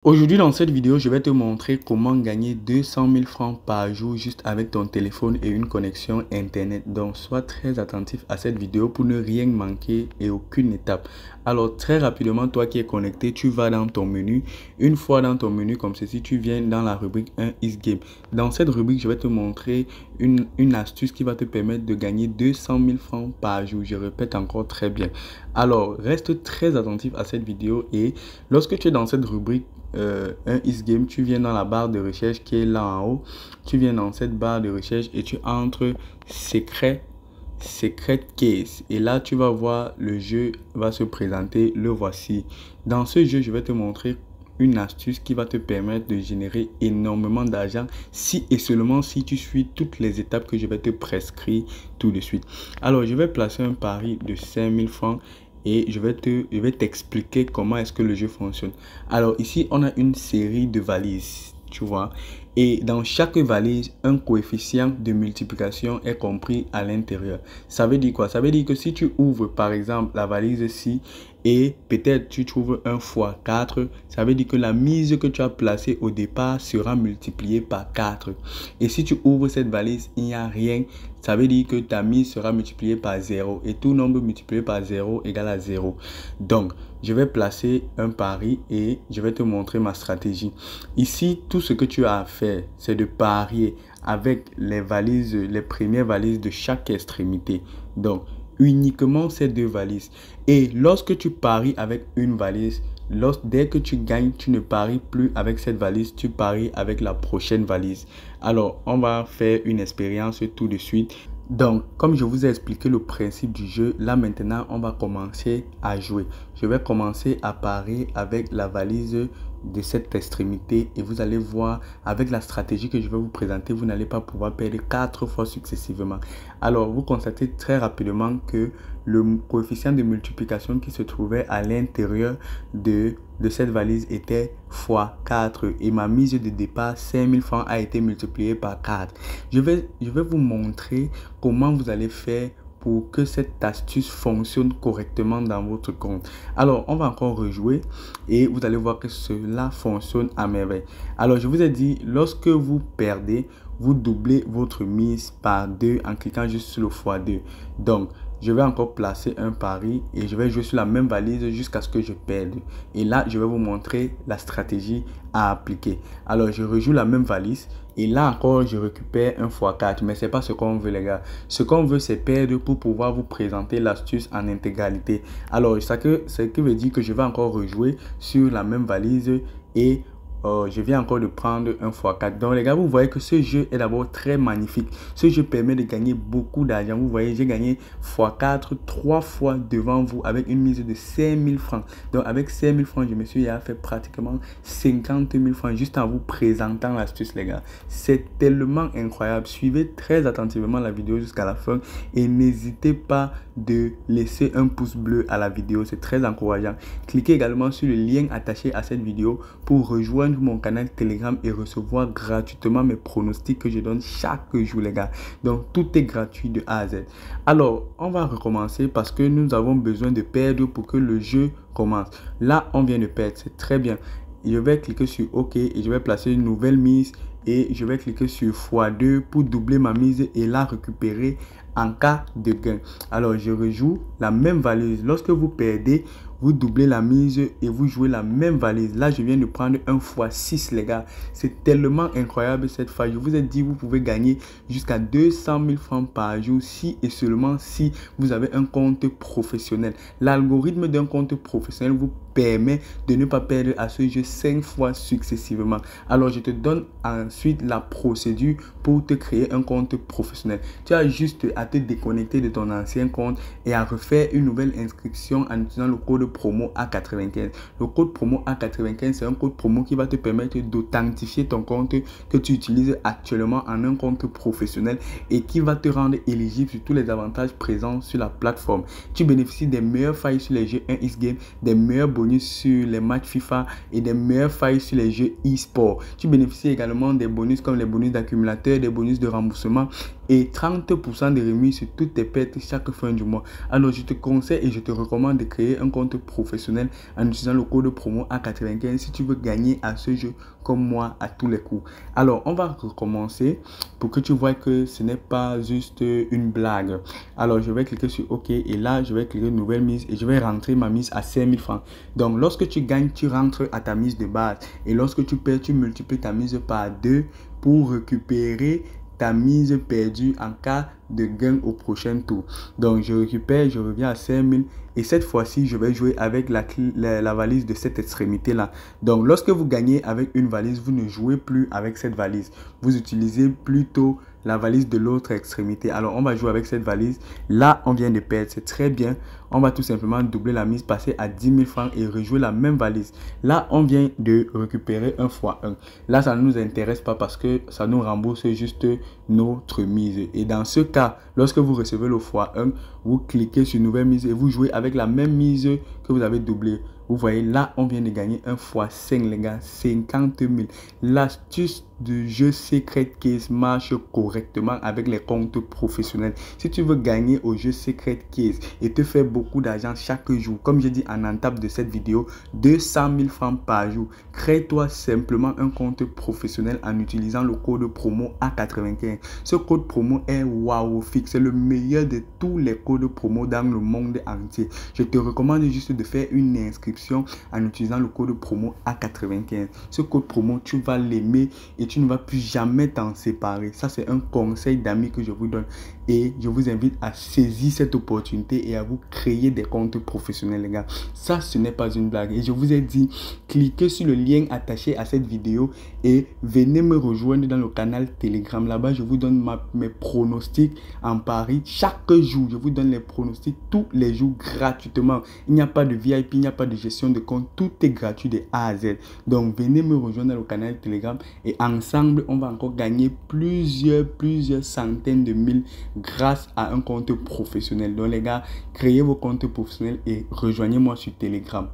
Aujourd'hui dans cette vidéo, je vais te montrer comment gagner 200 000 francs par jour juste avec ton téléphone et une connexion internet. Donc sois très attentif à cette vidéo pour ne rien manquer et aucune étape. Alors très rapidement, toi qui es connecté, tu vas dans ton menu. Une fois dans ton menu comme ceci, tu viens dans la rubrique 1 is game. Dans cette rubrique, je vais te montrer une astuce qui va te permettre de gagner 200 000 francs par jour. Je répète encore très bien. Alors reste très attentif à cette vidéo et lorsque tu es dans cette rubrique 1 is game, tu viens dans la barre de recherche qui est là en haut. Tu viens dans cette barre de recherche et tu entres secret case, et là tu vas voir le jeu va se présenter. Le voici. Dans ce jeu, je vais te montrer une astuce qui va te permettre de générer énormément d'argent si et seulement si tu suis toutes les étapes que je vais te prescrire tout de suite. Alors je vais placer un pari de 5 000 francs et je vais t'expliquer comment est-ce que le jeu fonctionne. Alors ici, on a une série de valises, tu vois. Et dans chaque valise, un coefficient de multiplication est compris à l'intérieur. Ça veut dire quoi? Ça veut dire que si tu ouvres par exemple la valise ci et peut-être tu trouves un fois 4, ça veut dire que la mise que tu as placée au départ sera multipliée par 4. Et si tu ouvres cette valise, il n'y a rien, ça veut dire que ta mise sera multipliée par 0. Et tout nombre multiplié par 0 égale à 0. Donc, je vais placer un pari et je vais te montrer ma stratégie. Ici, tout ce que tu as à faire, c'est de parier avec les valises, les premières valises de chaque extrémité. Donc, uniquement ces deux valises. Et lorsque tu paries avec une valise, dès que tu gagnes, tu ne paries plus avec cette valise, tu paries avec la prochaine valise. Alors, on va faire une expérience tout de suite. Donc, comme je vous ai expliqué le principe du jeu, là maintenant, on va commencer à jouer. Je vais commencer à parier avec la valise de cette extrémité et vous allez voir avec la stratégie que je vais vous présenter, vous n'allez pas pouvoir perdre 4 fois successivement. Alors, vous constatez très rapidement que le coefficient de multiplication qui se trouvait à l'intérieur de cette valise était fois 4 et ma mise de départ 5 000 francs a été multipliée par 4. Je vais vous montrer comment vous allez faire pour que cette astuce fonctionne correctement dans votre compte. Alors, on va encore rejouer et vous allez voir que cela fonctionne à merveille. Alors, je vous ai dit, lorsque vous perdez, vous doublez votre mise par 2 en cliquant juste sur le x2. Donc, je vais encore placer un pari et je vais jouer sur la même valise jusqu'à ce que je perde. Et là, je vais vous montrer la stratégie à appliquer. Alors, je rejoue la même valise et là encore, je récupère un x4. Mais ce n'est pas ce qu'on veut, les gars. Ce qu'on veut, c'est perdre pour pouvoir vous présenter l'astuce en intégralité. Alors, ce qui veut dire que je vais encore rejouer sur la même valise et je viens encore de prendre un x4. Donc les gars, vous voyez que ce jeu est d'abord très magnifique. Ce jeu permet de gagner beaucoup d'argent. Vous voyez, j'ai gagné x4 3 fois devant vous avec une mise de 5 000 francs. Donc avec 5 000 francs, je me suis fait pratiquement 50 000 francs juste en vous présentant l'astuce, les gars. C'est tellement incroyable. Suivez très attentivement la vidéo jusqu'à la fin et n'hésitez pas de laisser un pouce bleu à la vidéo. C'est très encourageant. Cliquez également sur le lien attaché à cette vidéo pour rejoindre mon canal Telegram et recevoir gratuitement mes pronostics que je donne chaque jour, les gars. Donc tout est gratuit de A à Z. Alors on va recommencer parce que nous avons besoin de perdre pour que le jeu commence. Là on vient de perdre, c'est très bien. Je vais cliquer sur OK et je vais placer une nouvelle mise et je vais cliquer sur x2 pour doubler ma mise et la récupérer en cas de gain. Alors je rejoue la même valise. Lorsque vous perdez, vous doublez la mise et vous jouez la même valise. Là, je viens de prendre un x6, les gars. C'est tellement incroyable cette fois. Je vous ai dit, vous pouvez gagner jusqu'à 200 000 francs par jour si et seulement si vous avez un compte professionnel. L'algorithme d'un compte professionnel vous permet de ne pas perdre à ce jeu 5 fois successivement. Alors, je te donne ensuite la procédure pour te créer un compte professionnel. Tu as juste à te déconnecter de ton ancien compte et à refaire une nouvelle inscription en utilisant le code promo A95. Le code promo A95, c'est un code promo qui va te permettre d'authentifier ton compte que tu utilises actuellement en un compte professionnel et qui va te rendre éligible sur tous les avantages présents sur la plateforme. Tu bénéficies des meilleures failles sur les jeux 1x game, des meilleurs bonus sur les matchs FIFA et des meilleures failles sur les jeux e-sport. Tu bénéficies également des bonus comme les bonus d'accumulateur, des bonus de remboursement et 30% de remise sur toutes tes pertes chaque fin du mois. Alors, je te conseille et je te recommande de créer un compte professionnel en utilisant le code promo A95 si tu veux gagner à ce jeu comme moi à tous les coups. Alors, on va recommencer pour que tu vois que ce n'est pas juste une blague. Alors, je vais cliquer sur OK et là, je vais cliquer nouvelle mise et je vais rentrer ma mise à 5000 francs. Donc, lorsque tu gagnes, tu rentres à ta mise de base et lorsque tu perds, tu multiplies ta mise par 2 pour récupérer ta mise perdue en cas de gain au prochain tour. Donc, je récupère, je reviens à 5000 et cette fois-ci, je vais jouer avec la valise de cette extrémité-là. Donc, lorsque vous gagnez avec une valise, vous ne jouez plus avec cette valise. Vous utilisez plutôt la valise de l'autre extrémité. Alors, on va jouer avec cette valise. Là, on vient de perdre. C'est très bien. On va tout simplement doubler la mise, passer à 10 000 francs et rejouer la même valise. Là, on vient de récupérer un x1. Là, ça ne nous intéresse pas parce que ça nous rembourse juste notre mise. Et dans ce cas, lorsque vous recevez le x1, vous cliquez sur nouvelle mise et vous jouez avec la même mise que vous avez doublée. Vous voyez, là, on vient de gagner un x5, les gars, 50 000. L'astuce du jeu Secret Case marche correctement avec les comptes professionnels. Si tu veux gagner au jeu Secret Case et te faire beaucoup d'argent chaque jour, comme j'ai dit en entame de cette vidéo, 200 000 francs par jour, crée-toi simplement un compte professionnel en utilisant le code promo A95. Ce code promo est wow fixe, c'est le meilleur de tous les codes promo dans le monde entier. Je te recommande juste de faire une inscription en utilisant le code promo A95. Ce code promo, tu vas l'aimer et tu ne vas plus jamais t'en séparer. Ça, c'est un conseil d'amis que je vous donne. Et je vous invite à saisir cette opportunité et à vous créer des comptes professionnels, les gars. Ça, ce n'est pas une blague. Et je vous ai dit, cliquez sur le lien attaché à cette vidéo et venez me rejoindre dans le canal Telegram. Là-bas, je vous donne mes pronostics en paris chaque jour. Je vous donne les pronostics tous les jours gratuitement. Il n'y a pas de VIP, il n'y a pas de gestion de compte. Tout est gratuit de A à Z. Donc, venez me rejoindre dans le canal Telegram et ensemble, on va encore gagner plusieurs centaines de mille grâce à un compte professionnel. Donc les gars, créez vos comptes professionnels et rejoignez-moi sur Telegram.